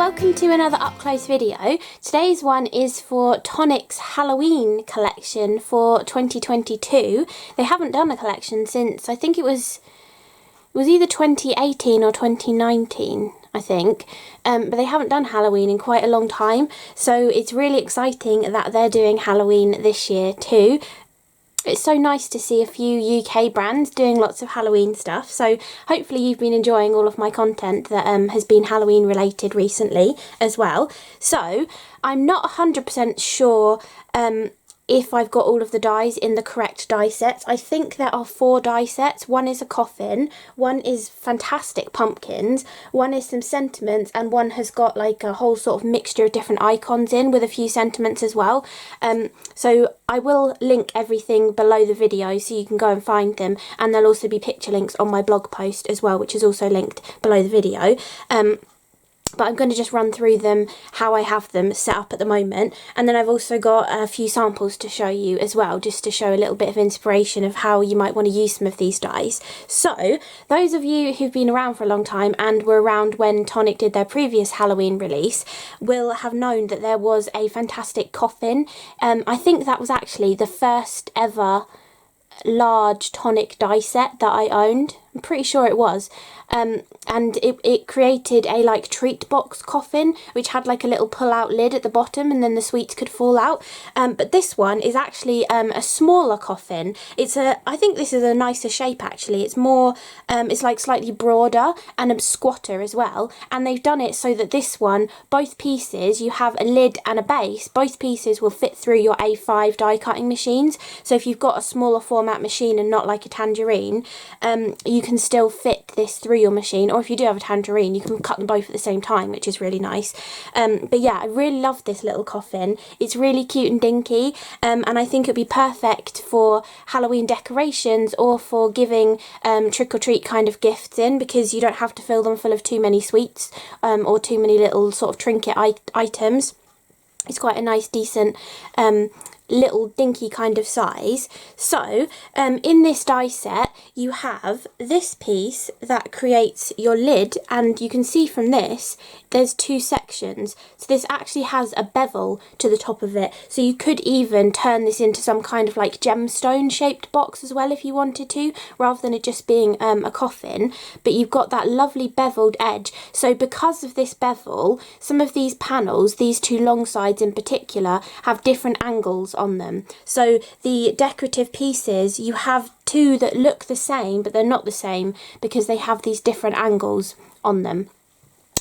welcome to another up close video. Today's one is for Tonic's Halloween collection for 2022. They haven't done a collection since, I think it was either 2018 or 2019, I think. But they haven't done Halloween in quite a long time, so it's really exciting that they're doing Halloween this year too. It's so nice to see a few UK brands doing lots of Halloween stuff, so hopefully you've been enjoying all of my content that has been Halloween related recently as well. So I'm not 100% sure if I've got all of the dies in the correct die sets. I think there are 4 die sets. One is a coffin, one is fantastic pumpkins, one is some sentiments, and one has got like a whole sort of mixture of different icons in with a few sentiments as well. So I will link everything below the video so you can go and find them, and there'll also be picture links on my blog post as well, which is also linked below the video. But I'm going to just run through them how I have them set up at the moment, and then I've also got a few samples to show you as well, just to show a little bit of inspiration of how you might want to use some of these dies. So those of you who've been around for a long time and were around when Tonic did their previous Halloween release will have known that there was a fantastic coffin. I think that was actually the first ever large Tonic die set that I owned. I'm pretty sure it was. And it created a like treat box coffin which had like a little pull out lid at the bottom, and then the sweets could fall out. But this one is actually a smaller coffin. I think this is a nicer shape actually. It's more it's like slightly broader and a squatter as well, and they've done it so that this one, both pieces, you have a lid and a base. Both pieces will fit through your A5 die cutting machines, so if you've got a smaller format machine and not like a tangerine, you can still fit this through your machine, or if you do have a tangerine you can cut them both at the same time, which is really nice. But yeah, I really love this little coffin. It's really cute and dinky, and I think it'd be perfect for Halloween decorations or for giving trick-or-treat kind of gifts in, because you don't have to fill them full of too many sweets or too many little sort of trinket items. It's quite a nice decent little dinky kind of size. So in this die set you have this piece that creates your lid, and you can see from this there's 2 sections, so this actually has a bevel to the top of it, so you could even turn this into some kind of like gemstone shaped box as well if you wanted to, rather than it just being a coffin. But you've got that lovely beveled edge, so because of this bevel, some of these panels, these 2 long sides in particular, have different angles on them. So the decorative pieces, you have 2 that look the same but they're not the same because they have these different angles on them.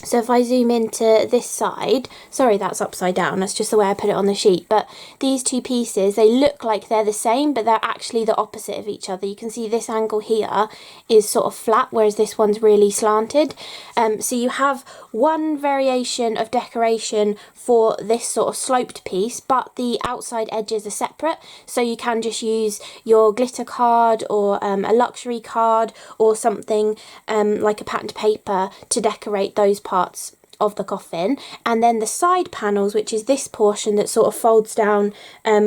So if I zoom into this side, sorry that's upside down, that's just the way I put it on the sheet, but these 2 pieces, they look like they're the same but they're actually the opposite of each other. You can see this angle here is sort of flat, whereas this one's really slanted. So you have one variation of decoration for this sort of sloped piece, but the outside edges are separate, so you can just use your glitter card or a luxury card or something like a patterned paper to decorate those parts of the coffin. And then the side panels, which is this portion that sort of folds down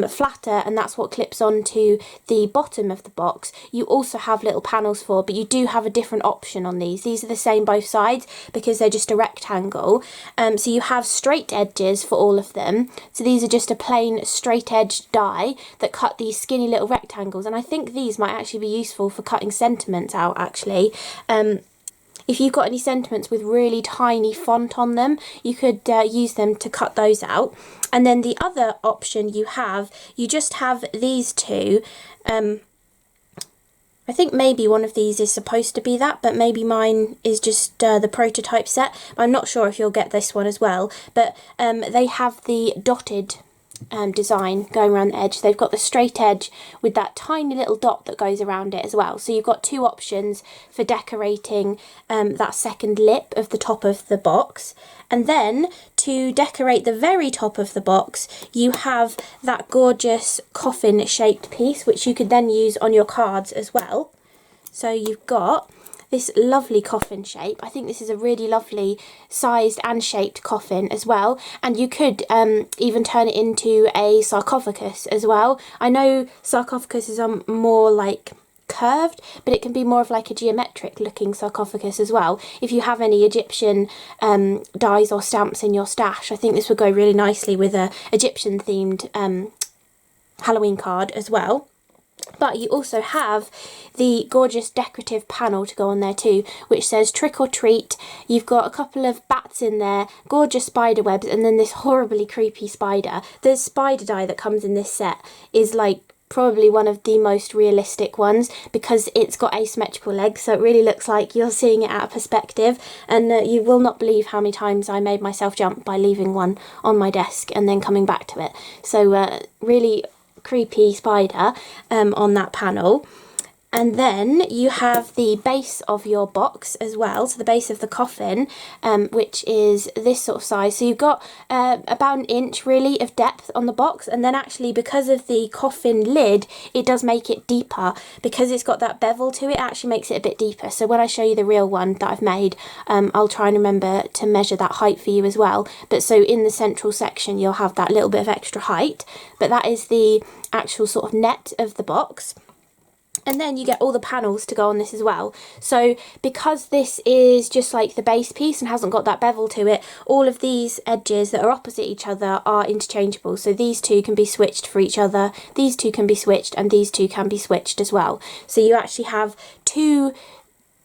flatter, and that's what clips onto the bottom of the box, you also have little panels for, but you do have a different option on these. These are the same both sides because they're just a rectangle. So you have straight edges for all of them, so these are just a plain straight edge die that cut these skinny little rectangles, and I think these might actually be useful for cutting sentiments out actually. If you've got any sentiments with really tiny font on them, you could use them to cut those out. And then the other option you just have these 2. I think maybe one of these is supposed to be that, but maybe mine is just the prototype set. I'm not sure if you'll get this one as well, but they have the dotted design going around the edge. They've got the straight edge with that tiny little dot that goes around it as well. So you've got 2 options for decorating that second lip of the top of the box. And then to decorate the very top of the box, you have that gorgeous coffin shaped piece, which you could then use on your cards as well. So you've got this lovely coffin shape. I think this is a really lovely sized and shaped coffin as well, and you could even turn it into a sarcophagus as well. I know sarcophagus is more like curved, but it can be more of like a geometric looking sarcophagus as well. If you have any Egyptian dies or stamps in your stash, I think this would go really nicely with a Egyptian themed Halloween card as well. But you also have the gorgeous decorative panel to go on there too, which says trick or treat. You've got a couple of bats in there, gorgeous spider webs, and then this horribly creepy spider. The spider die that comes in this set is like probably one of the most realistic ones because it's got asymmetrical legs, so it really looks like you're seeing it out of perspective, and you will not believe how many times I made myself jump by leaving one on my desk and then coming back to it. So really creepy spider on that panel. And then you have the base of your box as well, so the base of the coffin, which is this sort of size. So you've got about an inch really of depth on the box, and then actually because of the coffin lid, it does make it deeper. Because it's got that bevel to it, it actually makes it a bit deeper. So when I show you the real one that I've made, I'll try and remember to measure that height for you as well. But so in the central section, you'll have that little bit of extra height, but that is the actual sort of net of the box. And then you get all the panels to go on this as well. So because this is just like the base piece and hasn't got that bevel to it, all of these edges that are opposite each other are interchangeable. So these two can be switched for each other, these two can be switched, and these two can be switched as well. So you actually have two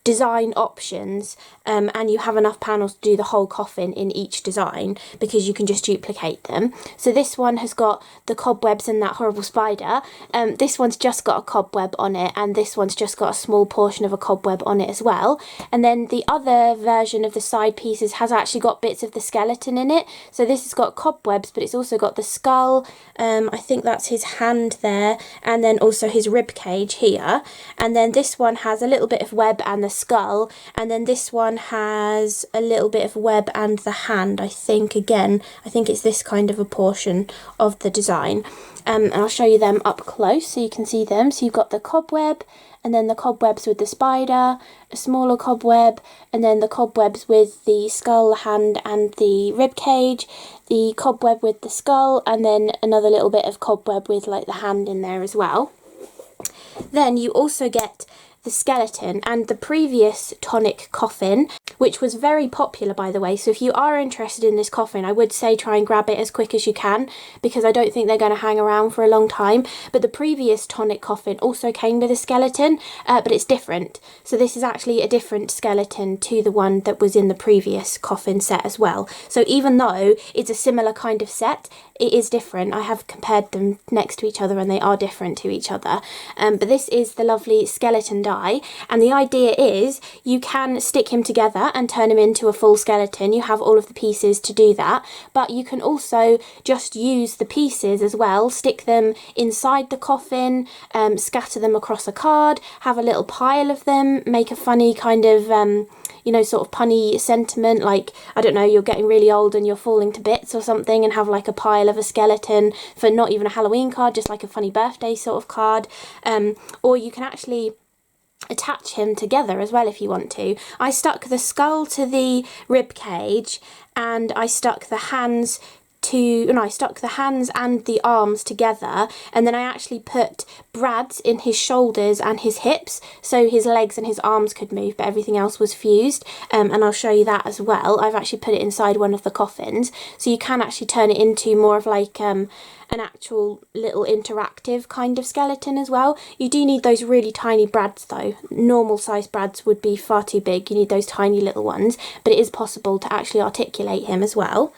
design options, and you have enough panels to do the whole coffin in each design because you can just duplicate them. So this one has got the cobwebs and that horrible spider. This one's just got a cobweb on it, and this one's just got a small portion of a cobweb on it as well. And then the other version of the side pieces has actually got bits of the skeleton in it. So this has got cobwebs, but it's also got the skull, I think that's his hand there, and then also his rib cage here. And then this one has a little bit of web and the skull, and then this one has a little bit of web and the hand. I think it's this kind of a portion of the design, and I'll show you them up close so you can see them. So you've got the cobweb, and then the cobwebs with the spider, a smaller cobweb, and then the cobwebs with the skull, hand and the rib cage, the cobweb with the skull, and then another little bit of cobweb with like the hand in there as well. Then you also get the skeleton and the previous Tonic coffin, which was very popular by the way. So if you are interested in this coffin, I would say try and grab it as quick as you can because I don't think they're going to hang around for a long time. But the previous Tonic coffin also came with a skeleton, but it's different. So this is actually a different skeleton to the one that was in the previous coffin set as well. So even though it's a similar kind of set, it is different. I have compared them next to each other and they are different to each other. But this is the lovely skeleton die, and the idea is you can stick him together and turn him into a full skeleton. You have all of the pieces to do that, but you can also just use the pieces as well, stick them inside the coffin, scatter them across a card, have a little pile of them, make a funny kind of you know, sort of punny sentiment, like, I don't know, you're getting really old and you're falling to bits or something, and have like a pile of a skeleton for not even a Halloween card, just like a funny birthday sort of card. Or you can actually attach him together as well if you want to. I stuck the skull to the rib cage, and I stuck the hands and the arms together, and then I actually put brads in his shoulders and his hips so his legs and his arms could move, but everything else was fused, and I'll show you that as well. I've actually put it inside one of the coffins, so you can actually turn it into more of like an actual little interactive kind of skeleton as well. You do need those really tiny brads though. Normal size brads would be far too big. You need those tiny little ones, but it is possible to actually articulate him as well.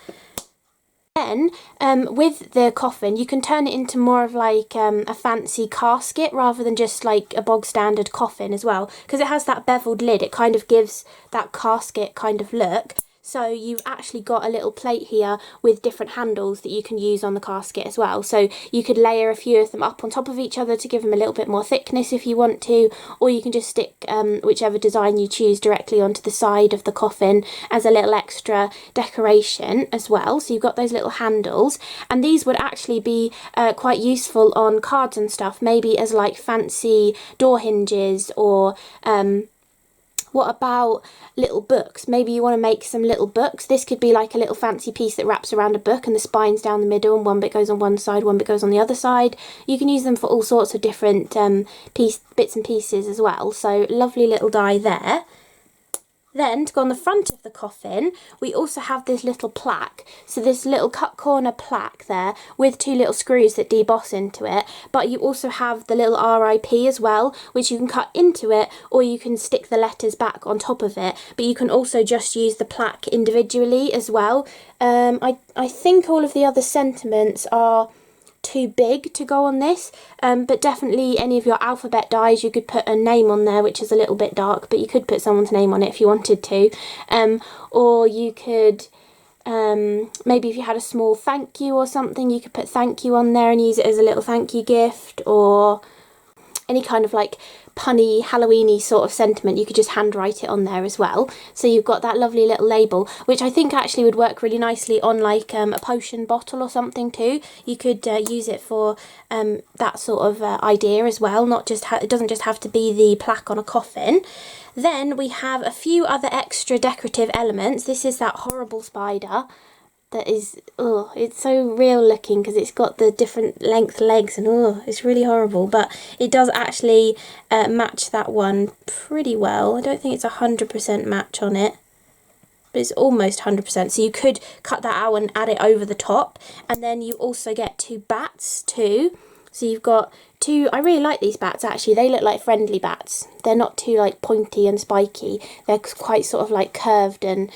Then with the coffin you can turn it into more of like a fancy casket rather than just like a bog standard coffin as well, because it has that beveled lid. It kind of gives that casket kind of look. So you've actually got a little plate here with different handles that you can use on the casket as well. So you could layer a few of them up on top of each other to give them a little bit more thickness if you want to, or you can just stick whichever design you choose directly onto the side of the coffin as a little extra decoration as well. So you've got those little handles, and these would actually be quite useful on cards and stuff, maybe as like fancy door hinges or What about little books? Maybe you want to make some little books. This could be like a little fancy piece that wraps around a book and the spine's down the middle and one bit goes on one side, one bit goes on the other side. You can use them for all sorts of different bits and pieces as well. So lovely little die there. Then, to go on the front of the coffin, we also have this little plaque. So this little cut corner plaque there with two little screws that deboss into it. But you also have the little RIP as well, which you can cut into it, or you can stick the letters back on top of it. But you can also just use the plaque individually as well. I think all of the other sentiments are too big to go on this, but definitely any of your alphabet dies you could put a name on there, which is a little bit dark, but you could put someone's name on it if you wanted to, or you could maybe if you had a small thank you or something, you could put thank you on there and use it as a little thank you gift, or any kind of like punny Halloweeny sort of sentiment, you could just handwrite it on there as well. So you've got that lovely little label, which I think actually would work really nicely on like a potion bottle or something too. You could use it for that sort of idea as well, not just it doesn't just have to be the plaque on a coffin. Then we have a few other extra decorative elements. This is that horrible spider that is, oh, it's so real looking because it's got the different length legs and oh, it's really horrible, but it does actually match that one pretty well. I don't think it's 100% match on it, but it's almost 100%. So you could cut that out and add it over the top, and then you also get two bats too. So you've got two, I really like these bats actually, they look like friendly bats. They're not too like pointy and spiky, they're quite sort of like curved and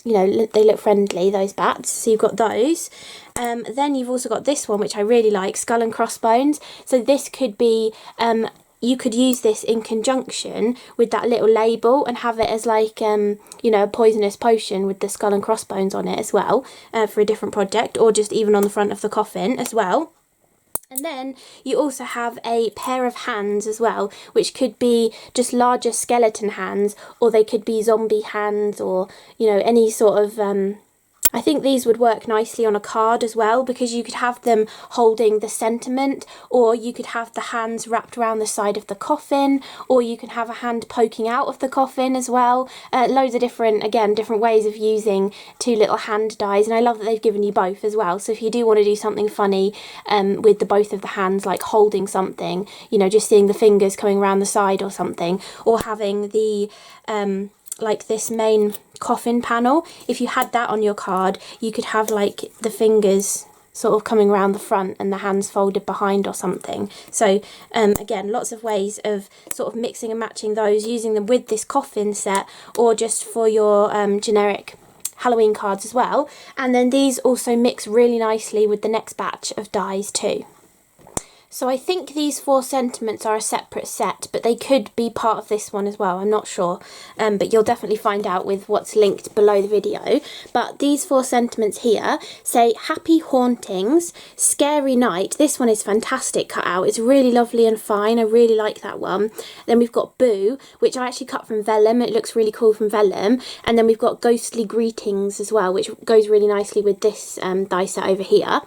you know, they look friendly, those bats. So you've got those. Then you've also got this one, which I really like, skull and crossbones. So this could be, you could use this in conjunction with that little label and have it as like, you know, a poisonous potion with the skull and crossbones on it as well, for a different project, or just even on the front of the coffin as well. And then you also have a pair of hands as well, which could be just larger skeleton hands, or they could be zombie hands, or, you know, any sort of, I think these would work nicely on a card as well, because you could have them holding the sentiment, or you could have the hands wrapped around the side of the coffin, or you can have a hand poking out of the coffin as well. Loads of different, again, different ways of using two little hand dies, and I love that they've given you both as well. So if you do want to do something funny with the both of the hands, like holding something, you know, just seeing the fingers coming around the side or something, or having the like this main coffin panel, if you had that on your card, you could have like the fingers sort of coming around the front and the hands folded behind or something. So again, lots of ways of sort of mixing and matching those, using them with this coffin set, or just for your generic Halloween cards as well. And then these also mix really nicely with the next batch of dies too. So I think these four sentiments are a separate set, but they could be part of this one as well, I'm not sure. But you'll definitely find out with what's linked below the video. But these four sentiments here say happy hauntings, scary night. This one is fantastic cut out. It's really lovely and fine. I really like that one. Then we've got boo, which I actually cut from vellum. It looks really cool from vellum. And then we've got ghostly greetings as well, which goes really nicely with this die set over here.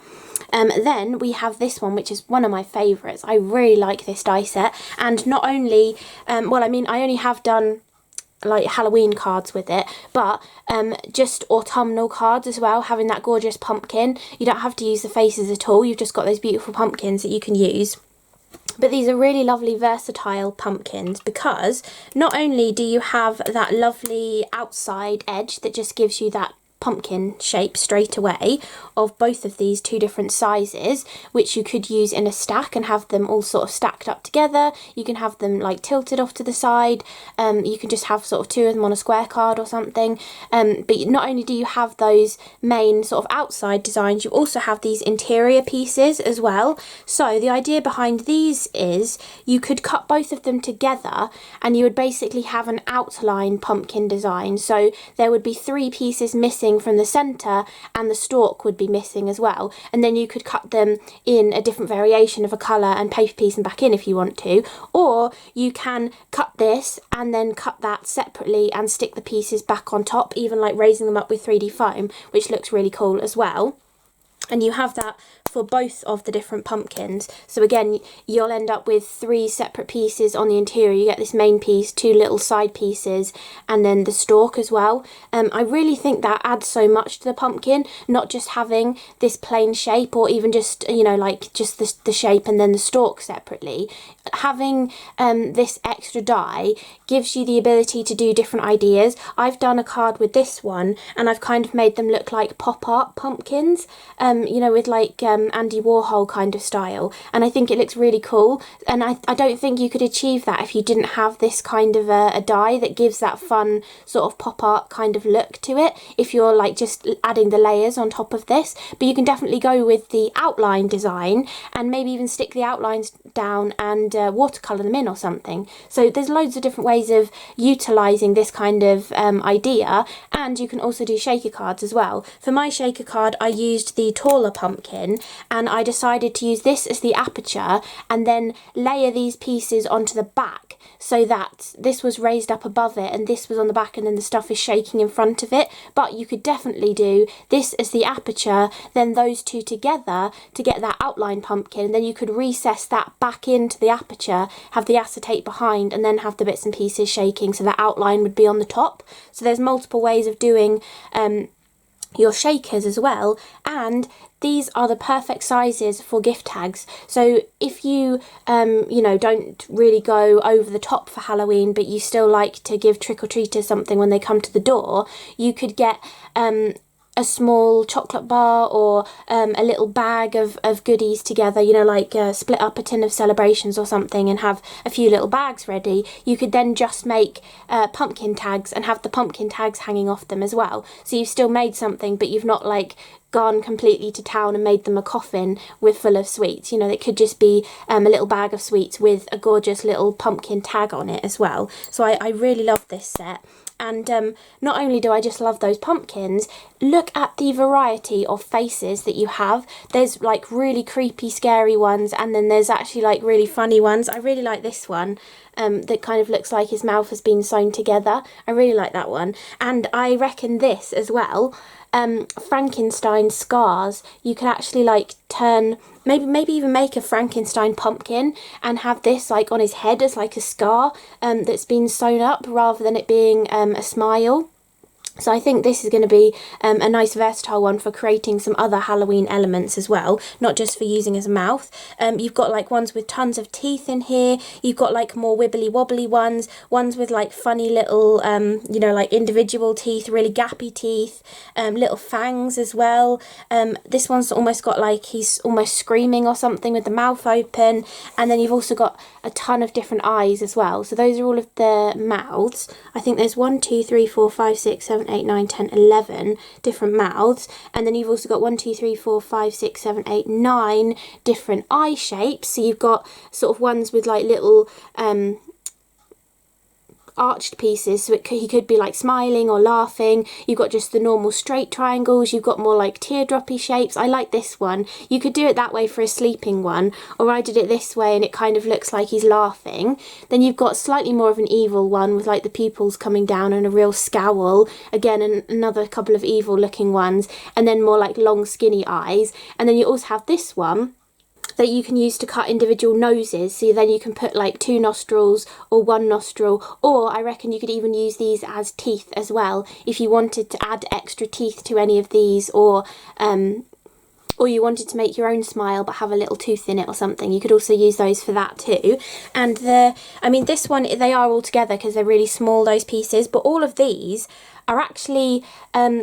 Then we have this one, which is one of my favourites. I really like this die set, and not only, well, I mean, I only have done like Halloween cards with it, but just autumnal cards as well, having that gorgeous pumpkin. You don't have to use the faces at all, you've just got those beautiful pumpkins that you can use. But these are really lovely versatile pumpkins, because not only do you have that lovely outside edge that just gives you that pumpkin shape straight away of both of these two different sizes, which you could use in a stack and have them all sort of stacked up together. You can have them like tilted off to the side. You can just have sort of two of them on a square card or something. But not only do you have those main sort of outside designs, you also have these interior pieces as well. So the idea behind these is you could cut both of them together and you would basically have an outline pumpkin design. So there would be three pieces missing from the centre, and the stalk would be missing as well, and then you could cut them in a different variation of a colour and paper piece them back in if you want to, or you can cut this and then cut that separately and stick the pieces back on top, even like raising them up with 3D foam, which looks really cool as well. And you have that for both of the different pumpkins. So again, you'll end up with 3 separate pieces on the interior. You get this main piece, 2 little side pieces, and then the stalk as well. I really think that adds so much to the pumpkin, not just having this plain shape, or even just, you know, like just the shape and then the stalk separately. Having this extra die gives you the ability to do different ideas. I've done a card with this one, and I've kind of made them look like pop art pumpkins, you know, with like Andy Warhol kind of style, and I think it looks really cool. And I don't think you could achieve that if you didn't have this kind of a die that gives that fun sort of pop art kind of look to it, if you're like just adding the layers on top of this. But you can definitely go with the outline design and maybe even stick the outlines down and watercolour them in or something. So there's loads of different ways of utilising this kind of idea, and you can also do shaker cards as well. For my shaker card, I used the taller pumpkin, and I decided to use this as the aperture and then layer these pieces onto the back, so that this was raised up above it and this was on the back, and then the stuff is shaking in front of it. But you could definitely do this as the aperture, then those two together to get that outline pumpkin, and then you could recess that back into the aperture, have the acetate behind, and then have the bits and pieces shaking, so that outline would be on the top. So there's multiple ways of doing your shakers as well, and these are the perfect sizes for gift tags. So if you you know, don't really go over the top for Halloween, but you still like to give trick-or-treaters something when they come to the door, you could get a small chocolate bar or a little bag of goodies together, you know, like split up a tin of celebrations or something and have a few little bags ready. You could then just make pumpkin tags and have the pumpkin tags hanging off them as well. So you've still made something, but you've not like gone completely to town and made them a coffin with full of sweets. You know, it could just be a little bag of sweets with a gorgeous little pumpkin tag on it as well. So I really love this set. And not only do I just love those pumpkins, look at the variety of faces that you have. There's like really creepy, scary ones, and then there's actually like really funny ones. I really like this one that kind of looks like his mouth has been sewn together. I really like that one. And I reckon this as well, Frankenstein scars, you can actually like turn, maybe even make a Frankenstein pumpkin and have this like on his head as like a scar that's been sewn up, rather than it being a smile. So I think this is going to be a nice versatile one for creating some other Halloween elements as well, not just for using as a mouth. You've got like ones with tons of teeth in here. You've got like more wibbly wobbly ones with like funny little, you know, like individual teeth, really gappy teeth, little fangs as well. This one's almost got like he's almost screaming or something with the mouth open. And then you've also got a ton of different eyes as well. So those are all of the mouths. I think there's 1, 2, 3, 4, 5, 6, 7, 8, 9, 10, 11 different mouths, and then you've also got 1, 2, 3, 4, 5, 6, 7, 8, 9 different eye shapes. So you've got sort of ones with like little arched pieces, so he could be like smiling or laughing. You've got just the normal straight triangles. You've got more like teardroppy shapes. I like this one. You could do it that way for a sleeping one, or I did it this way and it kind of looks like he's laughing. Then you've got slightly more of an evil one with like the pupils coming down and a real scowl, again, and another couple of evil looking ones, and then more like long skinny eyes. And then you also have this one that you can use to cut individual noses, so then you can put like 2 nostrils or 1 nostril, or I reckon you could even use these as teeth as well if you wanted to add extra teeth to any of these, or you wanted to make your own smile but have a little tooth in it or something. You could also use those for that too. And I mean, this one, they are all together because they're really small, those pieces, but all of these are actually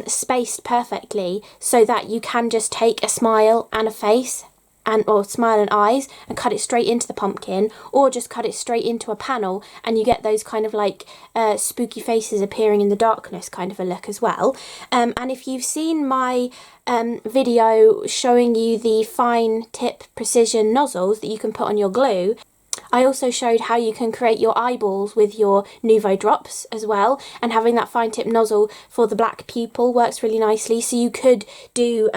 spaced perfectly so that you can just take a smile and a face or smile and eyes and cut it straight into the pumpkin, or just cut it straight into a panel, and you get those kind of like spooky faces appearing in the darkness kind of a look as well. And if you've seen my video showing you the fine tip precision nozzles that you can put on your glue, I also showed how you can create your eyeballs with your Nuvo drops as well, and having that fine tip nozzle for the black pupil works really nicely. So you could do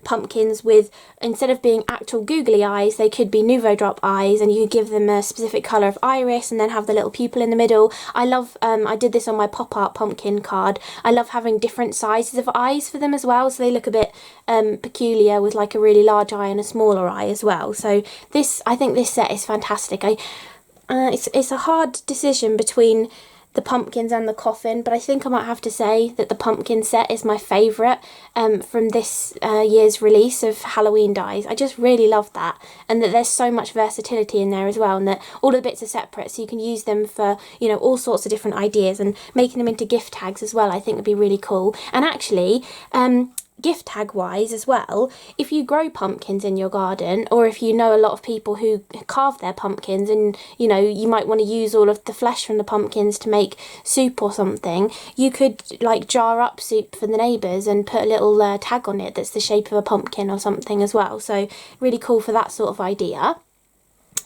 pumpkins with, instead of being actual googly eyes, they could be Nuvo drop eyes, and you could give them a specific colour of iris and then have the little pupil in the middle. I love, I did this on my pop art pumpkin card. I love having different sizes of eyes for them as well, so they look a bit peculiar with like a really large eye and a smaller eye as well. So this, I think this set is fantastic. It's a hard decision between the pumpkins and the coffin, but I think I might have to say that the pumpkin set is my favourite from this year's release of Halloween dies. I just really love that, and that there's so much versatility in there as well, and that all the bits are separate, so you can use them for, you know, all sorts of different ideas, and making them into gift tags as well I think would be really cool. And actually, gift tag wise as well, if you grow pumpkins in your garden, or if you know a lot of people who carve their pumpkins, and you know you might want to use all of the flesh from the pumpkins to make soup or something, you could like jar up soup for the neighbours and put a little tag on it that's the shape of a pumpkin or something as well. So really cool for that sort of idea.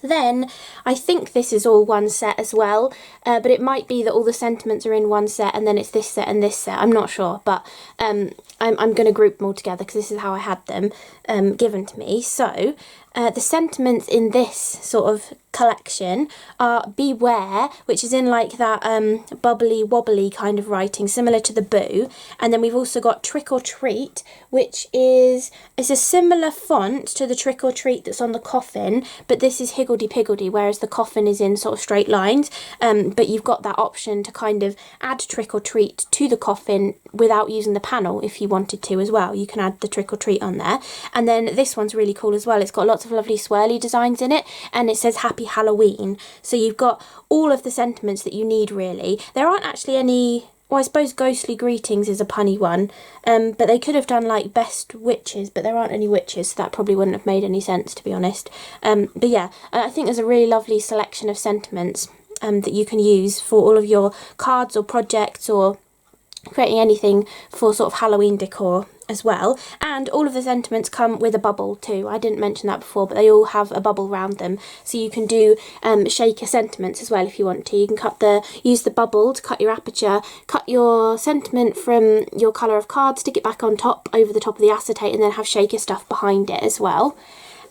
Then I think this is all one set as well, but it might be that all the sentiments are in one set and then it's this set and this set. I'm not sure, but I'm going to group them all together because this is how I had them given to me. So the sentiments in this sort of collection are beware, which is in like that bubbly wobbly kind of writing similar to the boo, and then we've also got trick or treat, which is, it's a similar font to the trick or treat that's on the coffin, but this is higgledy piggledy, whereas the coffin is in sort of straight lines, but you've got that option to kind of add trick or treat to the coffin without using the panel if you wanted to as well. You can add the trick or treat on there. And then this one's really cool as well. It's got lots of lovely swirly designs in it, and it says Happy Halloween. So you've got all of the sentiments that you need really. There aren't actually any, well, I suppose Ghostly Greetings is a punny one, but they could have done like Best Witches, but there aren't any witches, so that probably wouldn't have made any sense, to be honest. But yeah, I think there's a really lovely selection of sentiments that you can use for all of your cards or projects, or creating anything for sort of Halloween decor as well. And all of the sentiments come with a bubble too. I didn't mention that before, but they all have a bubble around them, so you can do shaker sentiments as well if you want to. You can use the bubble to cut your aperture, cut your sentiment from your colour of card, stick it back on top over the top of the acetate, and then have shaker stuff behind it as well.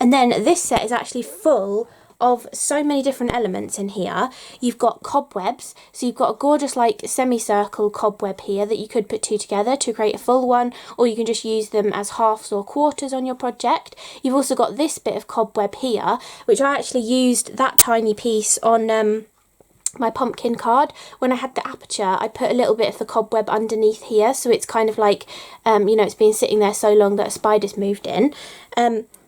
And then this set is actually full of so many different elements in here. You've got cobwebs, so you've got a gorgeous like semicircle cobweb here that you could put two together to create a full one, or you can just use them as halves or quarters on your project. You've also got this bit of cobweb here, which I actually used that tiny piece on my pumpkin card. When I had the aperture, I put a little bit of the cobweb underneath here, so it's kind of like, you know, it's been sitting there so long that a spider's moved in.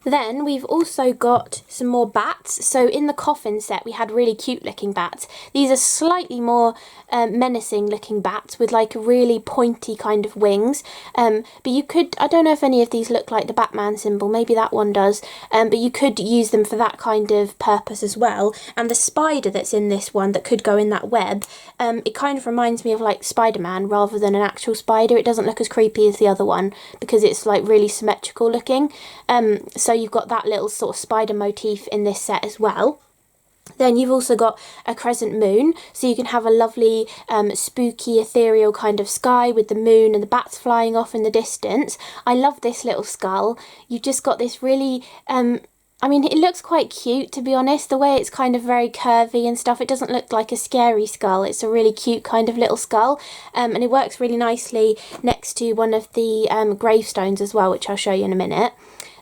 Then we've also got some more bats. So in the coffin set we had really cute looking bats. These are slightly more menacing looking bats with like really pointy kind of wings. But you could, I don't know if any of these look like the Batman symbol, maybe that one does, but you could use them for that kind of purpose as well. And the spider that's in this one that could go in that web, it kind of reminds me of like Spider-Man rather than an actual spider. It doesn't look as creepy as the other one because it's like really symmetrical looking. So you've got that little sort of spider motif in this set as well. Then you've also got a crescent moon, so you can have a lovely spooky ethereal kind of sky with the moon and the bats flying off in the distance. I love this little skull. You've just got this really I mean, it looks quite cute, to be honest, the way it's kind of very curvy and stuff. It doesn't look like a scary skull. It's a really cute kind of little skull, and it works really nicely next to one of the gravestones as well, which I'll show you in a minute.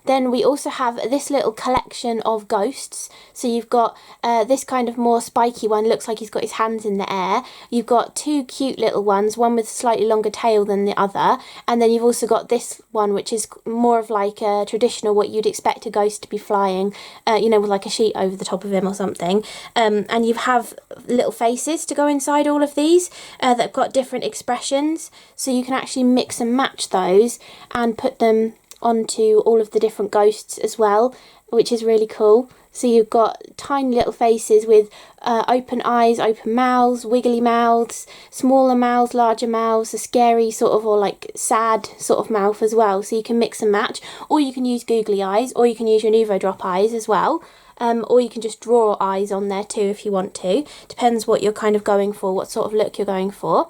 Then we also have this little collection of ghosts. So you've got this kind of more spiky one, looks like he's got his hands in the air. You've got two cute little ones, one with a slightly longer tail than the other. And then you've also got this one, which is more of like a traditional, what you'd expect a ghost to be flying, you know, with like a sheet over the top of him or something. And you have little faces to go inside all of these that have got different expressions. So you can actually mix and match those and put them onto all of the different ghosts as well, which is really cool. So you've got tiny little faces with open eyes, open mouths, wiggly mouths, smaller mouths, larger mouths, a scary sort of or like sad sort of mouth as well. So you can mix and match, or you can use googly eyes, or you can use your Nuvo drop eyes as well. Or you can just draw eyes on there too if you want to. Depends what you're kind of going for, what sort of look you're going for.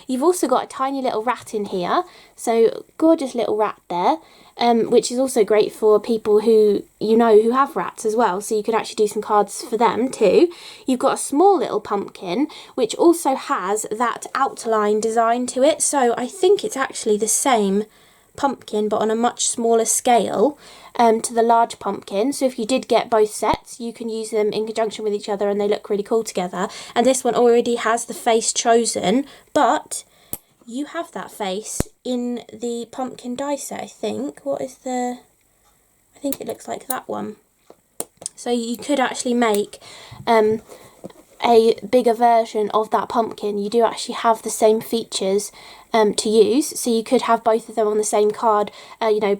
You've also got a tiny little rat in here, so gorgeous little rat there, which is also great for people who who have rats as well, so you could actually do some cards for them too. You've got a small little pumpkin, which also has that outline design to it, so I think it's actually the same pumpkin but on a much smaller scale to the large pumpkin. So if you did get both sets, you can use them in conjunction with each other and they look really cool together. And this one already has the face chosen, but you have that face in the pumpkin die set, I think. I think it looks like that one. So you could actually make a bigger version of that pumpkin. You do actually have the same features to use, so you could have both of them on the same card,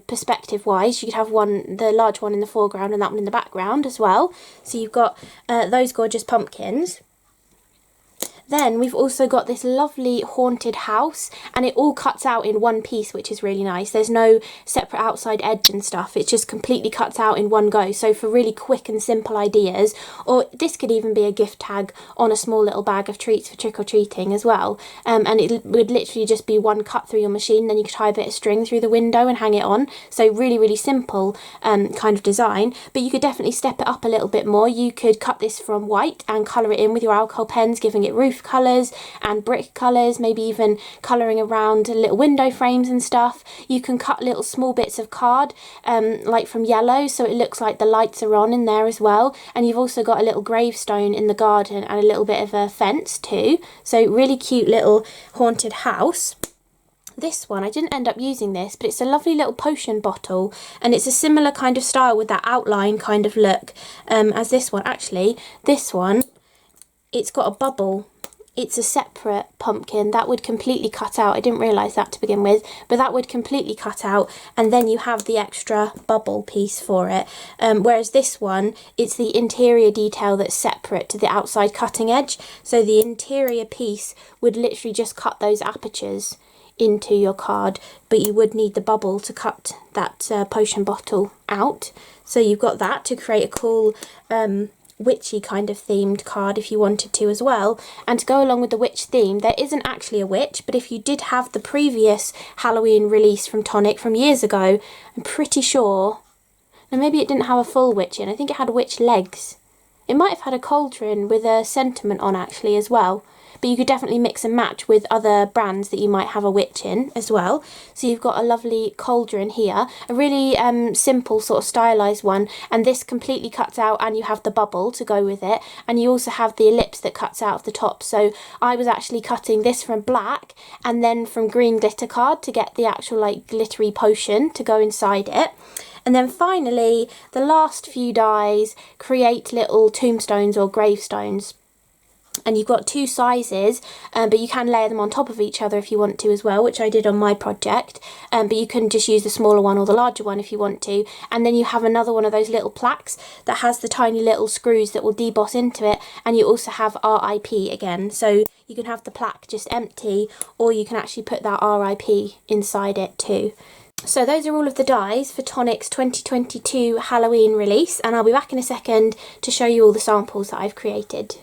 perspective wise. You could have the large one in the foreground and that one in the background as well. So you've got those gorgeous pumpkins. Then we've also got this lovely haunted house, and it all cuts out in one piece, which is really nice. There's no separate outside edge and stuff. It just completely cuts out in one go. So for really quick and simple ideas, or this could even be a gift tag on a small little bag of treats for trick-or-treating as well. And it would literally just be one cut through your machine, then you could tie a bit of string through the window and hang it on. So really, really simple kind of design, but you could definitely step it up a little bit more. You could cut this from white and colour it in with your alcohol pens, giving it roof colours and brick colours, maybe even colouring around little window frames and stuff. You can cut little small bits of card like from yellow, so it looks like the lights are on in there as well. And you've also got a little gravestone in the garden and a little bit of a fence too, so really cute little haunted house. This one, I didn't end up using this, but it's a lovely little potion bottle, and it's a similar kind of style with that outline kind of look as this one. Actually, this one, it's got a bubble. It's a separate pumpkin. That would completely cut out. I didn't realise that to begin with, but that would completely cut out, and then you have the extra bubble piece for it. Whereas this one, it's the interior detail that's separate to the outside cutting edge. So the interior piece would literally just cut those apertures into your card, but you would need the bubble to cut that potion bottle out. So you've got that to create a cool witchy kind of themed card if you wanted to as well. And to go along with the witch theme, there isn't actually a witch, but if you did have the previous Halloween release from Tonic from years ago, I'm pretty sure, and maybe it didn't have a full witch in, I think it had witch legs. It might have had a cauldron with a sentiment on actually as well. But you could definitely mix and match with other brands that you might have a witch in as well. So you've got a lovely cauldron here, a really simple sort of stylised one, and this completely cuts out and you have the bubble to go with it, and you also have the ellipse that cuts out of the top. So I was actually cutting this from black and then from green glitter card to get the actual like glittery potion to go inside it. And then finally, the last few dies create little tombstones or gravestones. And you've got two sizes, but you can layer them on top of each other if you want to as well, which I did on my project. But you can just use the smaller one or the larger one if you want to. And then you have another one of those little plaques that has the tiny little screws that will deboss into it. And you also have RIP again. So you can have the plaque just empty, or you can actually put that RIP inside it too. So those are all of the dies for Tonic's 2022 Halloween release. And I'll be back in a second to show you all the samples that I've created.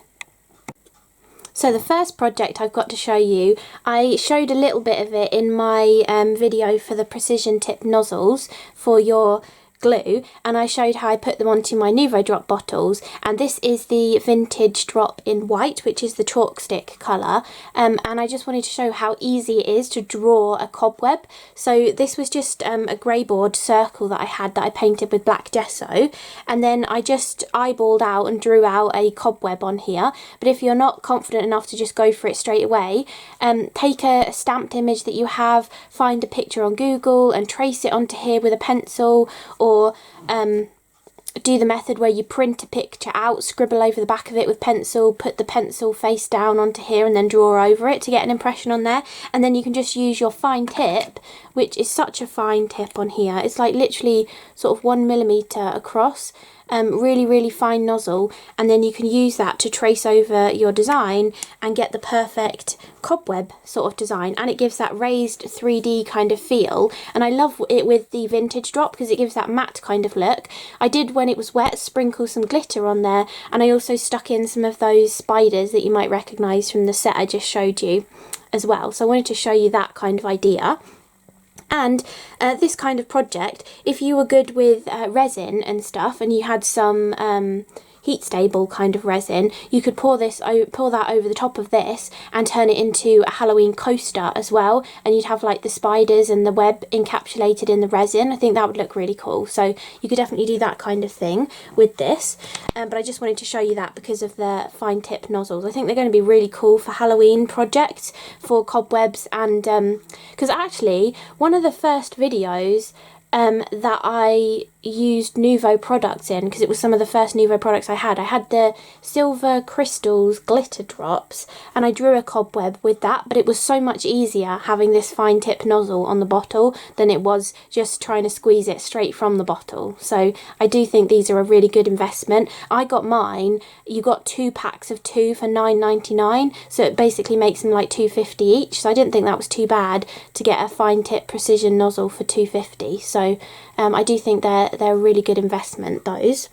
So the first project I've got to show you, I showed a little bit of it in my video for the precision tip nozzles for your glue, and I showed how I put them onto my Nuvo drop bottles, and this is the vintage drop in white, which is the chalk stick colour, and I just wanted to show how easy it is to draw a cobweb. So this was just a grey board circle that I had that I painted with black gesso, and then I just eyeballed out and drew out a cobweb on here. But if you're not confident enough to just go for it straight away, take a stamped image that you have, find a picture on Google and trace it onto here with a pencil, or do the method where you print a picture out, scribble over the back of it with pencil, put the pencil face down onto here and then draw over it to get an impression on there. And then you can just use your fine tip, which is such a fine tip on here. It's like literally sort of 1mm across, really fine nozzle, and then you can use that to trace over your design and get the perfect cobweb sort of design, and it gives that raised 3D kind of feel. And I love it with the vintage drop because it gives that matte kind of look. I did, when it was wet, sprinkle some glitter on there, and I also stuck in some of those spiders that you might recognise from the set I just showed you as well. So I wanted to show you that kind of idea. And this kind of project, if you were good with resin and stuff, and you had some heat stable kind of resin, you could pour that over the top of this and turn it into a Halloween coaster as well, and you'd have like the spiders and the web encapsulated in the resin. I think that would look really cool, so you could definitely do that kind of thing with this. But I just wanted to show you that because of the fine tip nozzles. I think they're going to be really cool for Halloween projects, for cobwebs, and because actually one of the first videos that I used Nuvo products in, because it was some of the first Nuvo products I had the silver crystals glitter drops, and I drew a cobweb with that, but it was so much easier having this fine tip nozzle on the bottle than it was just trying to squeeze it straight from the bottle. So I do think these are a really good investment. I got mine, you got 2 packs of 2 for $9.99, so it basically makes them like $2.50 each, so I didn't think that was too bad to get a fine tip precision nozzle for $2.50. So I do think they're a really good investment, those.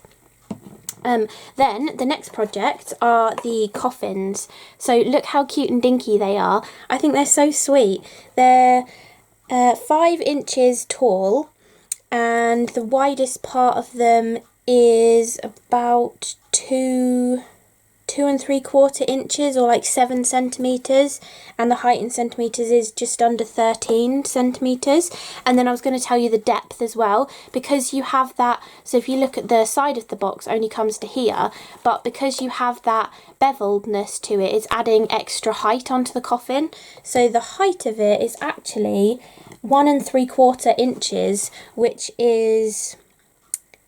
Then the next project are the coffins. So look how cute and dinky they are. I think they're so sweet. They're 5 inches tall, and the widest part of them is about 2 3/4 inches, or like 7 centimetres, and the height in centimetres is just under 13 centimetres. And then I was going to tell you the depth as well, because you have that, so if you look at the side of the box, only comes to here, but because you have that beveledness to it, it's adding extra height onto the coffin. So the height of it is actually 1 3/4 inches, which is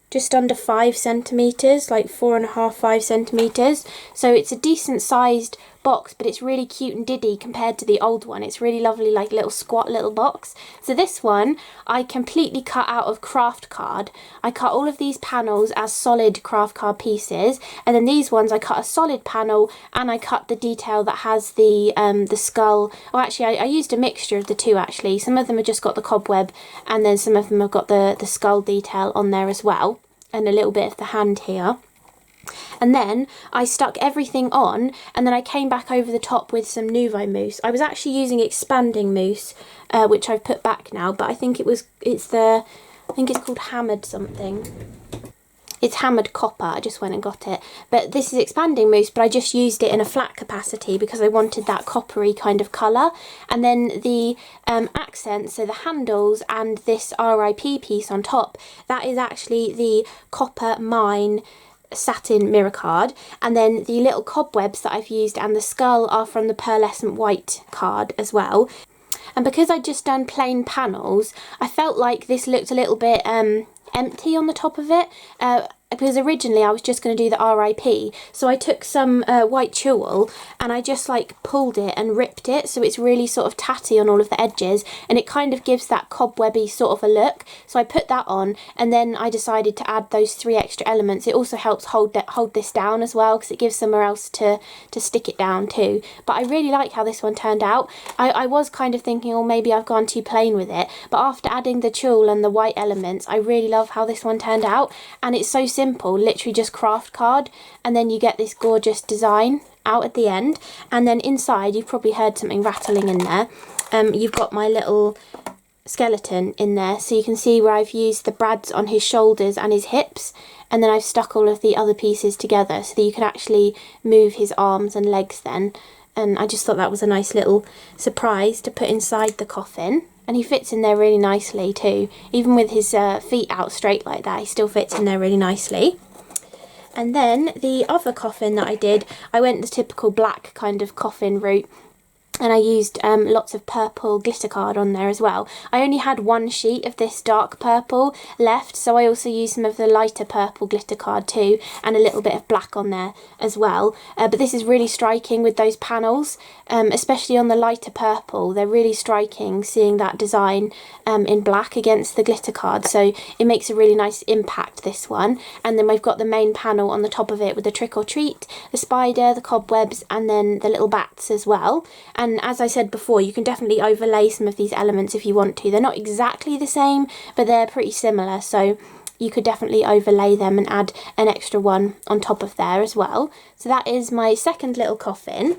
just under 5 centimetres, like 4.5, 5 centimetres. So it's a decent sized box, but it's really cute and diddy compared to the old one. It's really lovely, like little squat little box. So this one I completely cut out of Kraft card. I cut all of these panels as solid Kraft card pieces, and then these ones I cut a solid panel, and I cut the detail that has the skull. Oh, actually I used a mixture of the two actually. Some of them have just got the cobweb, and then some of them have got the skull detail on there as well, and a little bit of the hand here. And then I stuck everything on, and then I came back over the top with some Nuvo mousse. I was actually using expanding mousse, which I've put back now, but I think it's called hammered something. It's hammered copper. I just went and got it. But this is expanding mousse, but I just used it in a flat capacity because I wanted that coppery kind of colour. And then the accents, so the handles and this RIP piece on top, that is actually the copper mine satin mirror card, and then the little cobwebs that I've used and the skull are from the pearlescent white card as well. And because I'd just done plain panels, I felt like this looked a little bit empty on the top of it, because originally I was just going to do the RIP, so I took some white tulle and I just like pulled it and ripped it, so it's really sort of tatty on all of the edges, and it kind of gives that cobwebby sort of a look. So I put that on, and then I decided to add those 3 extra elements. It also helps hold this down as well, because it gives somewhere else to stick it down too. But I really like how this one turned out. I was kind of thinking, oh, maybe I've gone too plain with it, but after adding the tulle and the white elements, I really love how this one turned out, and it's so simple, literally just Kraft card, and then you get this gorgeous design out at the end. And then inside, you've probably heard something rattling in there, you've got my little skeleton in there, so you can see where I've used the brads on his shoulders and his hips, and then I've stuck all of the other pieces together so that you can actually move his arms and legs then. And I just thought that was a nice little surprise to put inside the coffin. And he fits in there really nicely too. Even with his feet out straight like that, he still fits in there really nicely. And then the other coffin that I did, I went the typical black kind of coffin route. And I used lots of purple glitter card on there as well. I only had one sheet of this dark purple left, so I also used some of the lighter purple glitter card too, and a little bit of black on there as well. But this is really striking with those panels, especially on the lighter purple. They're really striking, seeing that design in black against the glitter card. So it makes a really nice impact, this one. And then we've got the main panel on the top of it with the trick or treat, the spider, the cobwebs, and then the little bats as well. And as I said before, you can definitely overlay some of these elements if you want to. They're not exactly the same, but they're pretty similar, so you could definitely overlay them and add an extra one on top of there as well. So that is my second little coffin.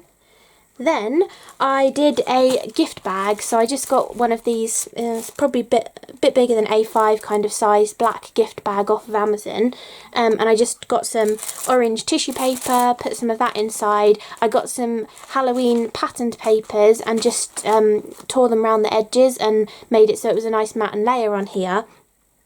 Then I did a gift bag, so I just got one of these, it's probably a bit bigger than A5 kind of size, black gift bag off of Amazon, and I just got some orange tissue paper, put some of that inside. I got some Halloween patterned papers and just tore them around the edges and made it so it was a nice matte and layer on here.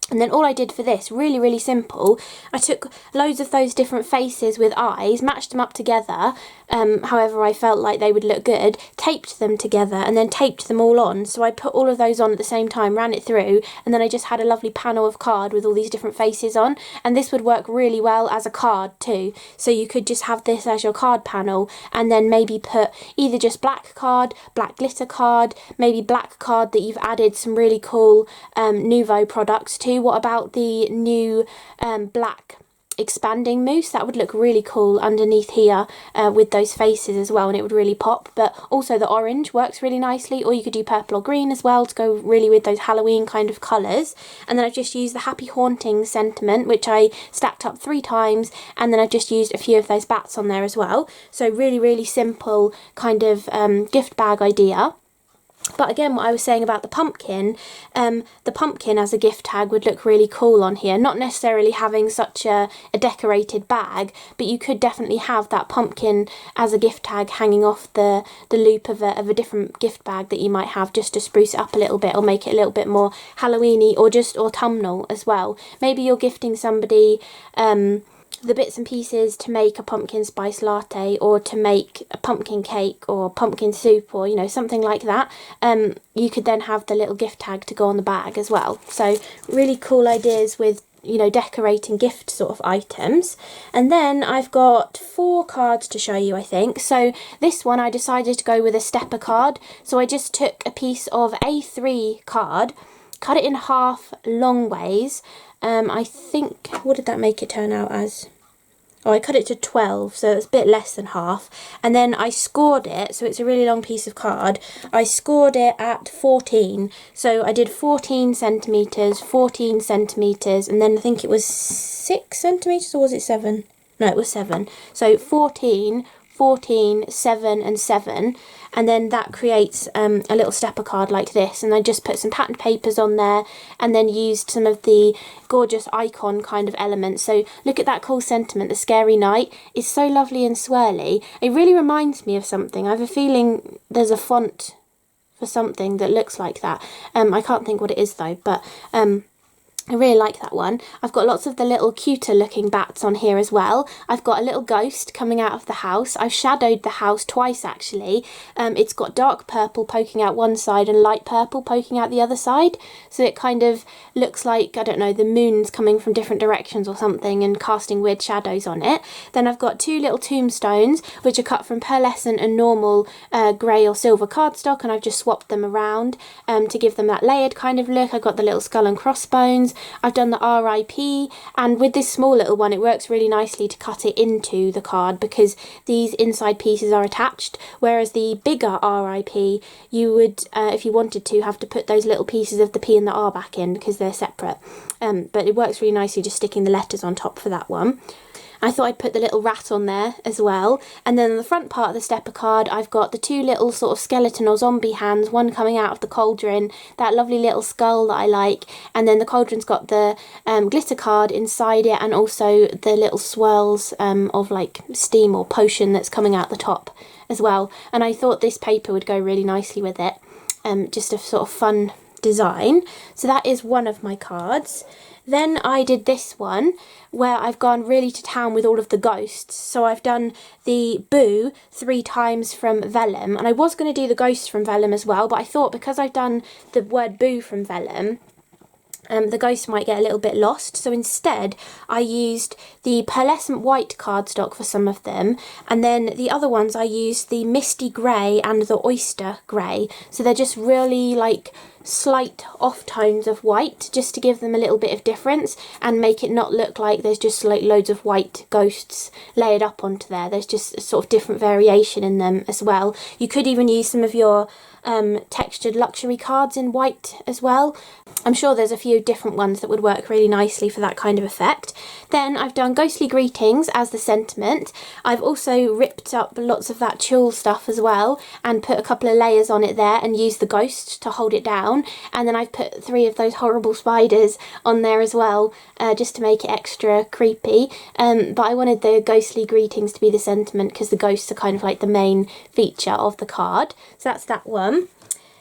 And then all I did for this, really, really simple, I took loads of those different faces with eyes, matched them up together, however I felt like they would look good, taped them together and then taped them all on. So I put all of those on at the same time, ran it through, and then I just had a lovely panel of card with all these different faces on. And this would work really well as a card too. So you could just have this as your card panel and then maybe put either just black card, black glitter card, maybe black card that you've added some really cool Nuvo products to. What about the new black expanding mousse? That would look really cool underneath here with those faces as well, and it would really pop. But also the orange works really nicely, or you could do purple or green as well to go really with those Halloween kind of colours. And then I've just used the Happy Haunting sentiment, which I stacked up 3 times, and then I've just used a few of those bats on there as well. So really, really simple kind of gift bag idea. But again, what I was saying about the pumpkin as a gift tag would look really cool on here. Not necessarily having such a decorated bag, but you could definitely have that pumpkin as a gift tag hanging off the loop of a different gift bag that you might have, just to spruce it up a little bit or make it a little bit more Halloweeny or just autumnal as well. Maybe you're gifting somebody the bits and pieces to make a pumpkin spice latte, or to make a pumpkin cake or pumpkin soup, or, you know, something like that. You could then have the little gift tag to go on the bag as well. So really cool ideas with, you know, decorating gift sort of items. And then I've got 4 cards to show you, I think. So this one I decided to go with a stepper card. So I just took a piece of A3 card, cut it in half long ways. I think, what did that make it turn out as? Oh, I cut it to 12, so it's a bit less than half. And then I scored it, so it's a really long piece of card. I scored it at 14. So I did 14 centimetres, 14 centimetres, and then I think it was 6 centimetres, or was it 7? No, it was 7. So 14, 14, 7 and 7, and then that creates a little stepper card like this. And I just put some patterned papers on there and then used some of the gorgeous icon kind of elements. So look at that cool sentiment, the Scary Night. It's so lovely and swirly. It really reminds me of something. I have a feeling there's a font for something that looks like that. I can't think what it is though, but I really like that one. I've got lots of the little cuter looking bats on here as well. I've got a little ghost coming out of the house. I've shadowed the house twice actually. It's got dark purple poking out one side and light purple poking out the other side. So it kind of looks like, I don't know, the moon's coming from different directions or something and casting weird shadows on it. Then I've got 2 little tombstones which are cut from pearlescent and normal grey or silver cardstock, and I've just swapped them around to give them that layered kind of look. I've got the little skull and crossbones. I've done the RIP, and with this small little one it works really nicely to cut it into the card because these inside pieces are attached, whereas the bigger RIP you would, if you wanted to, have to put those little pieces of the P and the R back in because they're separate. But it works really nicely just sticking the letters on top for that one. I thought I'd put the little rat on there as well. And then on the front part of the stepper card, I've got the 2 little sort of skeleton or zombie hands, one coming out of the cauldron, that lovely little skull that I like. And then the cauldron's got the glitter card inside it, and also the little swirls of like steam or potion that's coming out the top as well. And I thought this paper would go really nicely with it. Just a sort of fun design. So that is one of my cards. Then I did this one where I've gone really to town with all of the ghosts. So I've done the Boo 3 times from Vellum, and I was going to do the ghosts from Vellum as well, but I thought because I've done the word Boo from Vellum, the ghost might get a little bit lost. So instead I used the pearlescent white cardstock for some of them, and then the other ones I used the misty grey and the oyster grey. So they're just really like slight off tones of white, just to give them a little bit of difference and make it not look like there's just like loads of white ghosts layered up onto there. There's just a sort of different variation in them as well. You could even use some of your textured luxury cards in white as well. I'm sure there's a few different ones that would work really nicely for that kind of effect. Then I've done Ghostly Greetings as the sentiment. I've also ripped up lots of that tulle stuff as well and put a couple of layers on it there and used the ghost to hold it down. And then I've put 3 of those horrible spiders on there as well, just to make it extra creepy. But I wanted the Ghostly Greetings to be the sentiment because the ghosts are kind of like the main feature of the card. So that's that one.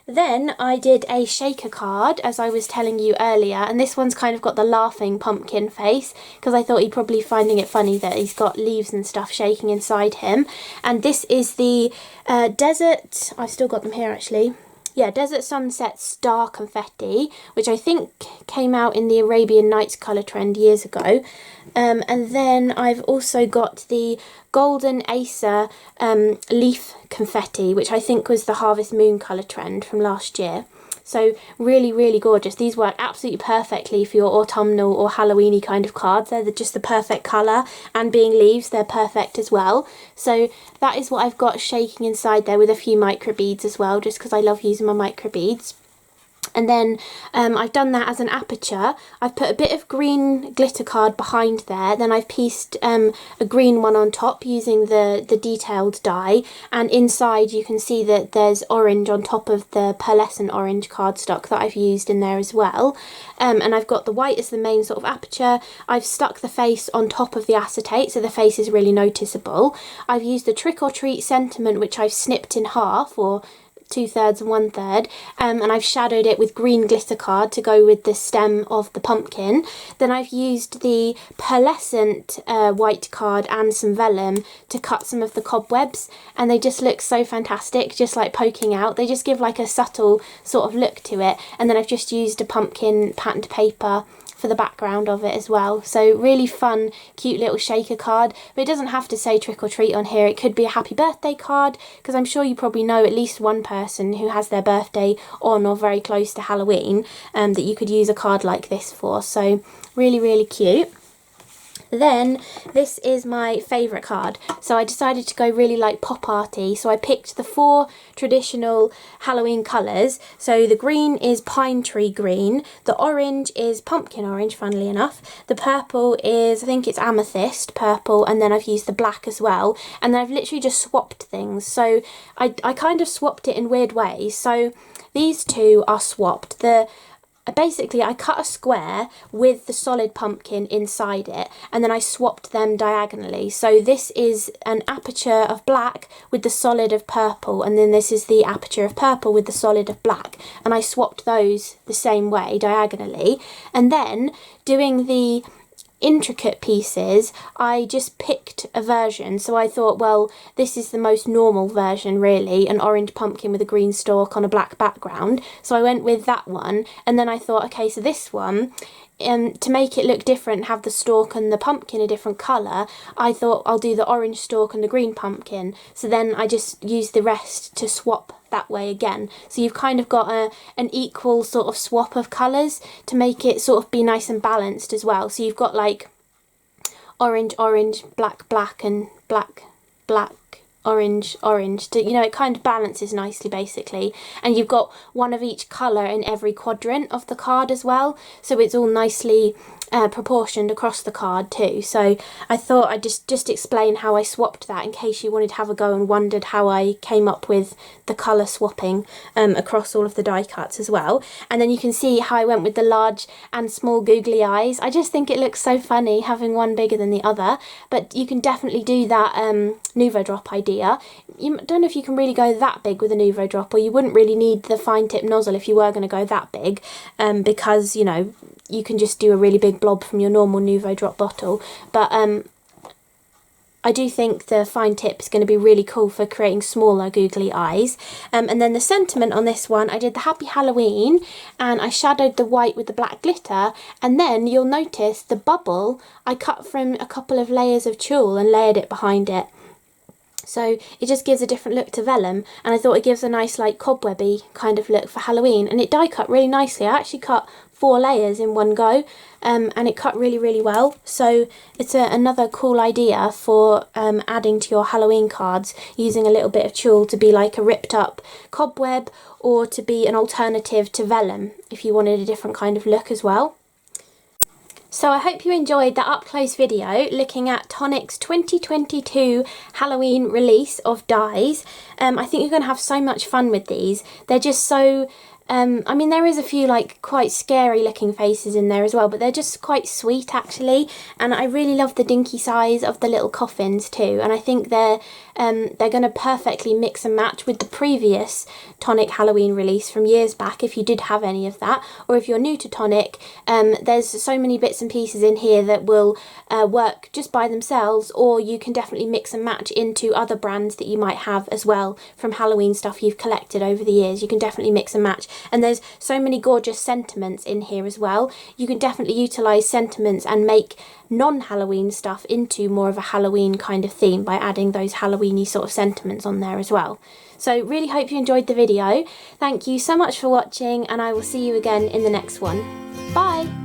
Then I did a shaker card, as I was telling you earlier, and this one's kind of got the laughing pumpkin face because I thought he'd probably finding it funny that he's got leaves and stuff shaking inside him. And this is the Desert, I've still got them here actually. Yeah, Desert Sunset Star Confetti, which I think came out in the Arabian Nights colour trend years ago. And then I've also got the Golden Acer Leaf Confetti, which I think was the Harvest Moon colour trend from last year. So really, really gorgeous. These work absolutely perfectly for your autumnal or Halloweeny kind of cards. They're just the perfect colour, and being leaves, they're perfect as well. So that is what I've got shaking inside there, with a few micro beads as well, just because I love using my micro beads. And then I've done that as an aperture. I've put a bit of green glitter card behind there. Then I've pieced a green one on top using the detailed die. And inside you can see that there's orange on top of the pearlescent orange cardstock that I've used in there as well. And I've got the white as the main sort of aperture. I've stuck the face on top of the acetate, so the face is really noticeable. I've used the Trick or Treat sentiment, which I've snipped in half, or 2/3 and 1/3, and I've shadowed it with green glitter card to go with the stem of the pumpkin. Then I've used the pearlescent white card and some vellum to cut some of the cobwebs, and they just look so fantastic, just like poking out. They just give like a subtle sort of look to it. And then I've just used a pumpkin patterned paper for the background of it as well. So really fun, cute little shaker card. But it doesn't have to say trick or treat on here. It could be a happy birthday card, because I'm sure you probably know at least one person who has their birthday on or very close to Halloween that you could use a card like this for. So really, really cute. Then this is my favourite card. So I decided to go really like pop arty. So I picked the 4 traditional Halloween colours. So the green is pine tree green. The orange is pumpkin orange, funnily enough. The purple is, I think it's amethyst purple. And then I've used the black as well. And then I've literally just swapped things. So I kind of swapped it in weird ways. So these two are swapped. Basically, I cut a square with the solid pumpkin inside it, and then I swapped them diagonally. So this is an aperture of black with the solid of purple, and then this is the aperture of purple with the solid of black, and I swapped those the same way diagonally. And then doing the intricate pieces, I just picked a version. So I thought, well, this is the most normal version really, an orange pumpkin with a green stalk on a black background. So I went with that one, and then I thought, okay, so this one, to make it look different, have the stalk and the pumpkin a different colour, I thought I'll do the orange stalk and the green pumpkin. So then I just used the rest to swap that way again. So you've kind of got an equal sort of swap of colours to make it sort of be nice and balanced as well. So you've got like orange, orange, black, black, and black, black, orange, orange. You know, it kind of balances nicely basically. And you've got one of each colour in every quadrant of the card as well. So it's all nicely proportioned across the card too. So I thought I'd just explain how I swapped that in case you wanted to have a go and wondered how I came up with the colour swapping across all of the die cuts as well. And then you can see how I went with the large and small googly eyes. I just think it looks so funny having one bigger than the other, but you can definitely do that Nuvo drop idea. You don't know if you can really go that big with a Nuvo drop, or you wouldn't really need the fine tip nozzle if you were going to go that big, because, you know, you can just do a really big blob from your normal Nuvo drop bottle. But I do think the fine tip is going to be really cool for creating smaller googly eyes. And then the sentiment on this one, I did the Happy Halloween and I shadowed the white with the black glitter, and then you'll notice the bubble I cut from a couple of layers of tulle and layered it behind it. So it just gives a different look to vellum, and I thought it gives a nice like cobwebby kind of look for Halloween, and it die cut really nicely. I actually cut 4 layers in one go, and it cut really well. So it's another cool idea for adding to your Halloween cards, using a little bit of tulle to be like a ripped up cobweb, or to be an alternative to vellum if you wanted a different kind of look as well. So I hope you enjoyed that up close video looking at Tonic's 2022 Halloween release of dies. I think you're going to have so much fun with these. They're just so, I mean, there is a few like quite scary looking faces in there as well, but they're just quite sweet actually. And I really love the dinky size of the little coffins too. And I think they're going to perfectly mix and match with the previous Tonic Halloween release from years back, if you did have any of that, or if you're new to Tonic. There's so many bits and pieces in here that will work just by themselves, or you can definitely mix and match into other brands that you might have as well from Halloween stuff you've collected over the years. You can definitely mix and match, and there's so many gorgeous sentiments in here as well. You can definitely utilise sentiments and make non-Halloween stuff into more of a Halloween kind of theme by adding those Halloweeny sort of sentiments on there as well. So really hope you enjoyed the video. Thank you so much for watching, and I will see you again in the next one. Bye!